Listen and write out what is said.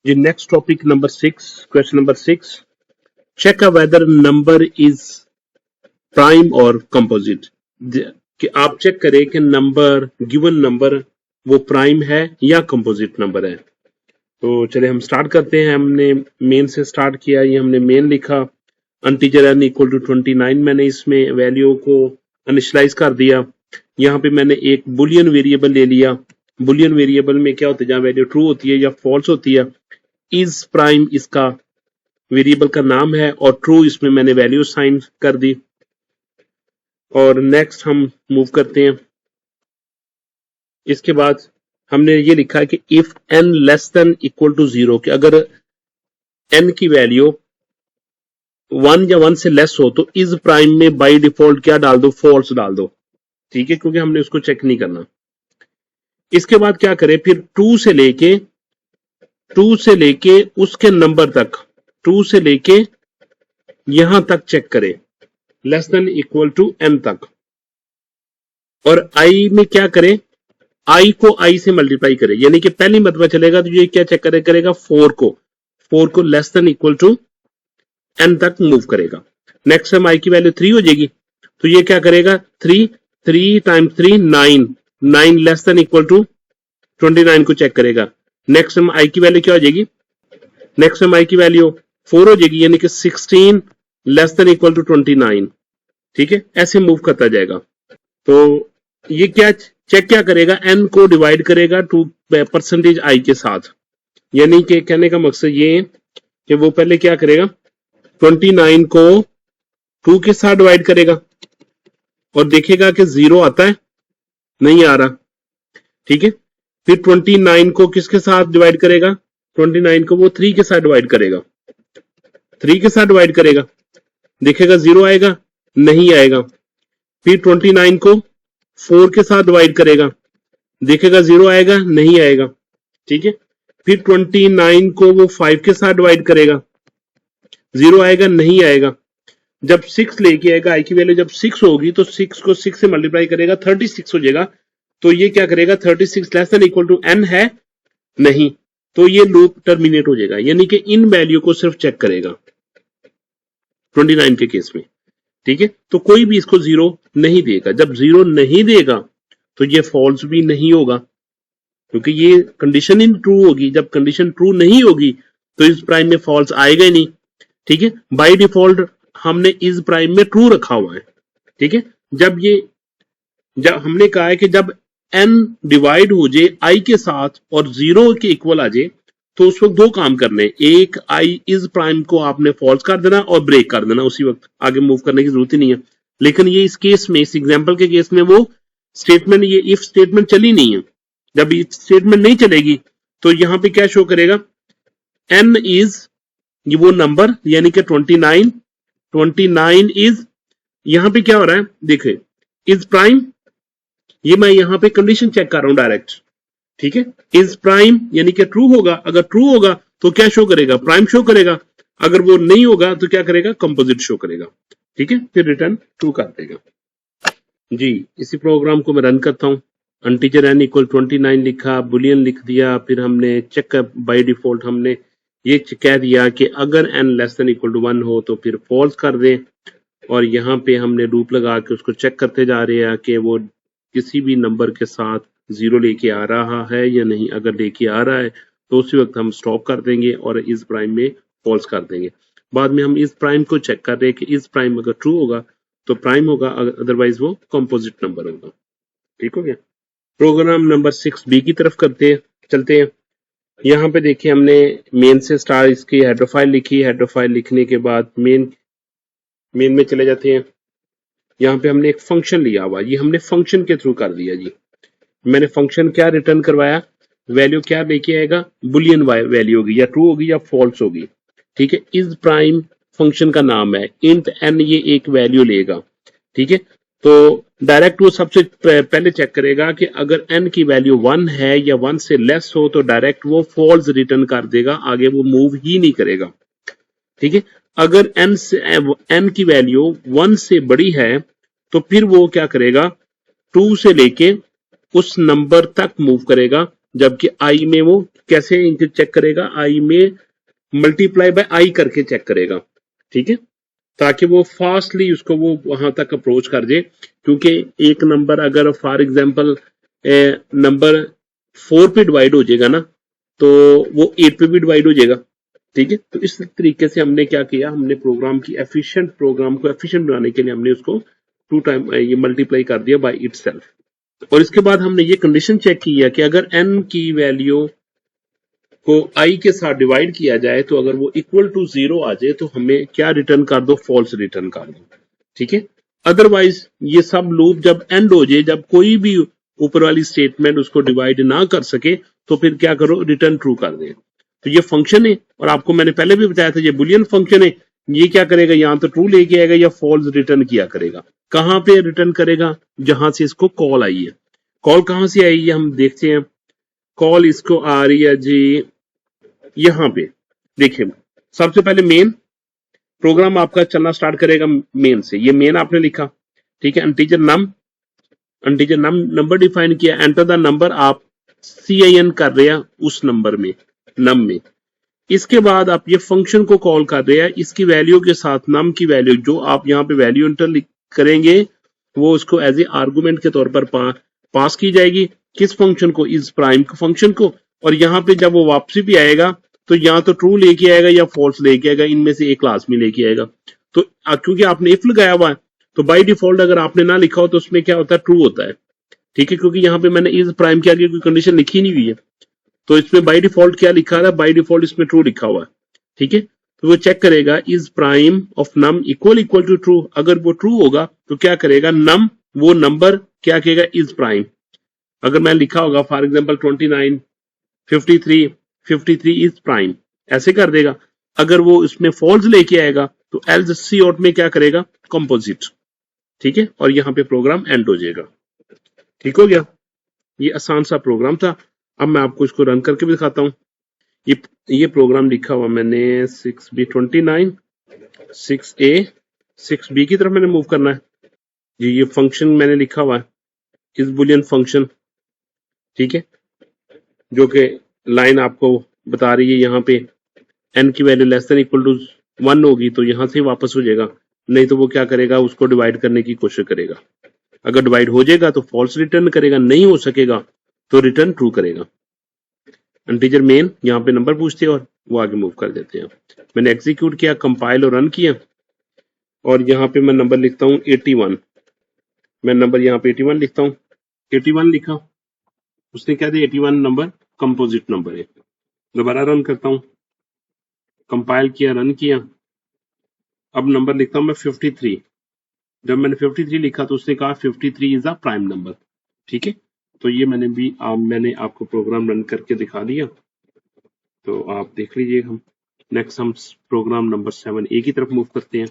Ji next topic number 6, question number 6, check whether number is prime और composite. कि आप check करें कि नंबर, गिवन नंबर वो प्राइम है या कंपोजिट नंबर है। तो चलिए हम स्टार्ट करते हैं। हमने मेन से स्टार्ट किया, ये हमने मेन लिखा, अनटीजर n इक्वल टू 29, मैंने इसमें वैल्यू को इनिशियलाइज कर दिया। यहाँ पे मैंने एक बुलियन वेरिएबल ले लिया। बुलियन वेरिएबल में क्या होता है, जहाँ वैल्यू ट्रू होती है या फॉल्स होती है, इज प्राइम इसका वेरिएबल का नाम है और ट्रू इसमें मैंने वैल्यू साइन कर दी। और नेक्स्ट हम मूव करते हैं। इसके बाद हमने ये लिखा है कि if n less than equal to 0, कि अगर n की वैल्यू 1 या 1 से लेस हो तो इज प्राइम में बाय डिफॉल्ट क्या डाल दो, फॉल्स डाल दो। ठीक है, क्योंकि हमने उसको चेक नहीं करना। इसके बाद क्या करें, फिर 2 से लेके उसके नंबर तक, 2 से लेके यहां तक चेक करें, less than equal to n तक। और i में क्या करें, i को i से मल्टीप्लाई करें, यानी कि पहली मरतबा चलेगा तो ये क्या चेक करेगा, 4 को less than equal to n तक मूव करेगा। नेक्स्ट टाइम i की वैल्यू 3 हो जाएगी तो ये क्या करेगा, 3 times 3 9 less than equal to 29 को चेक करेगा। नेक्स्ट टाइम i की वैल्यू क्या हो जाएगी, नेक्स्ट टाइम i की वैल्यू 4 हो जाएगी, यानी कि 16 लेस देन इक्वल टू 29। ठीक है, ऐसे मूव करता जाएगा। तो ये क्या चेक क्या करेगा, n को डिवाइड करेगा 2% i के साथ। यानी कि कहने का मकसद ये है कि वो पहले क्या करेगा, 29 को 2 के साथ डिवाइड करेगा और देखेगा कि 0 आता है, नहीं आ रहा। ठीक है, फिर 29 को किसके साथ डिवाइड करेगा, 29 को वो 3 के साथ डिवाइड करेगा, 3 के साथ डिवाइड करेगा, देखेगा 0 आएगा, नहीं आएगा। फिर 29 को 4 के साथ डिवाइड करेगा, देखेगा 0 आएगा, नहीं आएगा। ठीक है, फिर 29 को वो 5 के साथ डिवाइड करेगा, 0 आएगा, नहीं आएगा। जब 6 लेके आएगा, आई की वैल्यू जब 6 होगी तो 6 को 6 से मल्टीप्लाई करेगा, 36 हो जाएगा। तो ये क्या करेगा, 36 less than equal to n है, नहीं, तो ये लूप टर्मिनेट हो जाएगा। यानी कि इन वैल्यू को सिर्फ चेक करेगा 29 के केस में। ठीक है, तो कोई भी इसको 0 नहीं देगा। जब 0 नहीं देगा तो ये फॉल्स भी नहीं होगा, क्योंकि ये कंडीशन इन ट्रू होगी। जब कंडीशन ट्रू नहीं होगी तो इस प्राइम में फॉल्स आएगा ही नहीं। ठीक है, बाय डिफॉल्ट हमने इस प्राइम में ट्रू रखा हुआ है। ठीक है, जब हमने कहा है कि जब n डिवाइड हो जाए i के साथ और 0 के इक्वल आ जाए तो उस वक्त दो काम करने, एक i इज प्राइम को आपने फॉल्स कर देना और ब्रेक कर देना उसी वक्त, आगे मूव करने की जरूरत ही नहीं है। लेकिन ये इस केस में, इस एग्जांपल के केस में वो स्टेटमेंट, ये इफ स्टेटमेंट चली नहीं है। जब इफ स्टेटमेंट नहीं चलेगी तो यहां पे क्या शो करेगा, n इज ये वो नंबर, यानी कि 29 इज, यहां पे क्या हो रहा है देखिए, इज प्राइम, ये मैं यहां पे कंडीशन चेक कर रहा हूं डायरेक्ट। ठीक है, इज प्राइम यानी कि ट्रू होगा, अगर ट्रू होगा तो क्या शो करेगा, प्राइम शो करेगा। अगर वो नहीं होगा तो क्या करेगा, कंपोजिट शो करेगा। ठीक है, फिर रिटर्न ट्रू कर देगा। जी, इसी प्रोग्राम को मैं रन करता हूं। अनटीजर n इक्वल 29 लिखा, बुलियन लिख दिया, फिर हमने चेक बाय डिफॉल्ट हमने ये कह दिया कि अगर n less than equal to 1 हो तो फिर फॉल्स कर दें। और यहाँ पे हमने लूप लगा के उसको चेक करते जा रहे हैं कि वो किसी भी नंबर के साथ 0 लेके आ रहा है या नहीं। अगर लेके आ रहा है तो उसी वक्त हम स्टॉप कर देंगे और इस प्राइम में फॉल्स कर देंगे। बाद में हम इस प्राइम को चेक कर रहे हैं कि इस प्राइम अगर ट्रू होगा तो प्राइम होगा, अदरवाइज वो कंपोजिट नंबर होगा। ठीक हो गया। प्रोग्राम नंबर 6b की तरफ चलते हैं। यहाँ पे देखिए हमने मेन से स्टार इसकी हेडर फाइल लिखी, हेडर फाइल लिखने के बाद मेन में चले जाते हैं। यहाँ पे हमने एक फंक्शन लिया हुआ, ये हमने फंक्शन के थ्रू कर दिया जी। मैंने फंक्शन क्या रिटर्न करवाया, वैल्यू क्या लेके आएगा, बुलियन वैल्यू होगी, या ट्रू होगी या फॉल्स होगी। ठीक है, इज प्राइम फंक्शन का नाम है, इंट n ये एक वैल्यू लेगा। ठीक है, तो डायरेक्ट वो सबसे पहले चेक करेगा कि अगर n की वैल्यू 1 है या 1 से लेस हो तो डायरेक्ट वो फॉल्स रिटर्न कर देगा, आगे वो मूव ही नहीं करेगा। ठीक है, अगर n की वैल्यू 1 से बड़ी है तो फिर वो क्या करेगा, 2 से लेके उस नंबर तक मूव करेगा जबकि आई में वो कैसे इनको चेक करेगा, आई में मल्टीप्लाई बाय आई करके चेक करेगा, ठीक है, ताकि वो फास्टली उसको वो वहां तक अप्रोच कर दे। क्योंकि एक नंबर अगर फॉर एग्जांपल नंबर 4 पे डिवाइड हो जाएगा ना, तो वो 8 पे भी डिवाइड हो जाएगा, ठीक है। तो इस तरीके से हमने क्या किया, हमने प्रोग्राम को एफिशिएंट बनाने के लिए हमने उसको 2 टाइम ये मल्टीप्लाई कर दिया बाय इटसेल्फ। और इसके बाद हमने ये कंडीशन चेक किया कि अगर n की वैल्यू को i के साथ डिवाइड किया जाए तो अगर वो इक्वल टू 0 आ जाए तो हमें क्या रिटर्न कर दो, फॉल्स रिटर्न कर दो, ठीक है। अदरवाइज ये सब लूप जब एंड हो जाए, जब कोई भी ऊपर वाली स्टेटमेंट उसको डिवाइड ना कर सके, तो फिर क्या करो, रिटर्न ट्रू कर दे। तो ये फंक्शन है, और आपको मैंने पहले भी बताया था ये बुलियन फंक्शन है। ये क्या करेगा, यहाँ तो ट्रू लेके आएगा या फॉल्स रिटर्न किया करेगा। कहां पे रिटर्न करेगा, जहां से इसको कॉल आई है। कॉल कहां से आई है हम देखते हैं। कॉल इसको आ रही है जी यहां पे, देखिए सबसे पहले मेन प्रोग्राम आपका चलना स्टार्ट करेगा मेन से। ये मेन आपने लिखा, ठीक है। इंटीजर नम नंबर डिफाइन किया, एंटर द नंबर, आप CIN कर रहे हैं उस नंबर में, नम में। इसके बाद आप ये फंक्शन को कॉल कर रहे हैं, इसकी वैल्यू के साथ नम की वैल्यू जो आप यहाँ पे वैल्यू इंटर करेंगे वो उसको एज ए आर्गुमेंट के तौर पर पास की जाएगी। किस फंक्शन को, इस प्राइम फंक्शन को। और यहाँ पे जब वो वापसी भी आएगा तो या तो ट्रू लेके आएगा या फॉल्स लेके आएगा, इनमें से एक क्लास में लेके आएगा। तो क्योंकि आपने इफ लगाया हुआ है तो बाय डिफॉल्ट अगर आपने ना लिखा हो तो उसमें क्या होता है, ट्रू होता है, ठीक है। क्योंकि यहाँ पे मैंने इस प्राइम के आगे कोई कंडीशन लिखी नहीं हुई है, तो इसमें बाय डिफॉल्ट क्या लिखा है, बाय डिफॉल्ट इसमें ट्रू लिखा हुआ है, ठीक है। तो वो चेक करेगा is prime of num equal to true. अगर वो ट्रू होगा तो क्या करेगा, नम वो नंबर क्या कहेगा, इज प्राइम। अगर मैं लिखा होगा फॉर एग्जांपल 29 53 इज प्राइम, ऐसे कर देगा। अगर वो इसमें फॉल्स लेके आएगा तो एल्स सी आउट में क्या करेगा, कंपोजिट, ठीक है। और यहाँ पे प्रोग्राम एंड हो जाएगा, ठीक हो गया। ये आसान सा प्रोग्राम था। अब मैं आपको इसको रन करके भी दिखाता हूँ। ये प्रोग्राम लिखा हुआ मैंने 6B29 6A 6B की तरफ मैंने मूव करना है जी। ये फंक्शन मैंने लिखा हुआ है, इस बुलियन फंक्शन, ठीक है, जो कि लाइन आपको बता रही है यहाँ पे n की value less than equal to 1 होगी तो यहाँ से वापस हो जाएगा, नहीं तो वो क्या करेगा, उसको डिवाइड करने की कोशिश करेगा। अगर डिवाइड हो जाएगा तो फॉल्स रिटर्न करेगा, नहीं हो सकेगा तो रिटर्न ट्रू करेगा। इंटीजर मेन यहाँ पे नंबर पूछते हैं और वो आगे मूव कर देते हैं। मैंने एग्जीक्यूट किया, कंपाइल और रन किया, और यहाँ पे मैं नंबर लिखता हूँ 81। मैं नंबर यहाँ पे 81 लिखता हूँ, 81 लिखा, उसने क्या दिया 81 नंबर कंपोजिट नंबर है। दोबारा रन करता हूँ, कंपाइल किया, रन किया, अब नंबर लिखता हूँ मैं 53। जब मैंने 53 लिखा तो उसने कहा 53 इज अ प्राइम नंबर, ठीक है। तो ये मैंने आपको प्रोग्राम रन करके दिखा दिया, तो आप देख लीजिए। नेक्स्ट हम प्रोग्राम नंबर 7A की तरफ मूव करते हैं।